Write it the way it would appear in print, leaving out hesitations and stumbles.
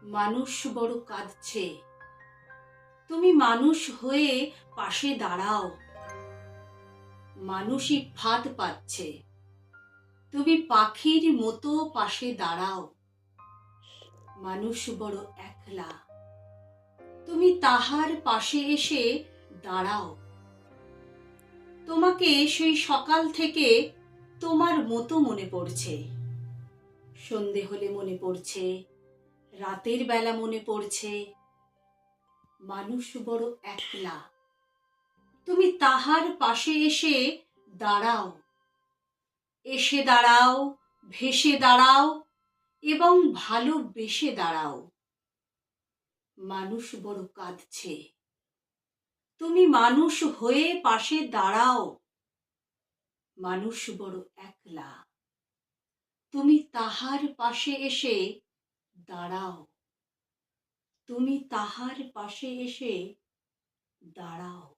মানুষ বড় কাঁদছে, তুমি মানুষ হয়ে পাশে দাঁড়াও। মানুষই ফাঁদ পাচ্ছে, তুমি পাখির মতো পাশে দাঁড়াও। মানুষ বড় একলা, তুমি তাহার পাশে এসে দাঁড়াও। তোমাকে সেই সকাল থেকে তোমার মতো মনে পড়ছে। সন্ধে হলে মনে পড়ছে, রাতের বেলা মনে পড়ছে। মানুষ বড় একলা, তুমি তাহার পাশে এসে দাঁড়াও। এসে দাঁড়াও, ভেসে দাঁড়াও এবং ভালোবেসে দাঁড়াও। মানুষ বড় কাঁদছে, তুমি মানুষ হয়ে পাশে দাঁড়াও। মানুষ বড় একলা, তুমি তাহার পাশে এসে দাঁড়াও। তুমি তাহার পাশে এসে দাঁড়াও।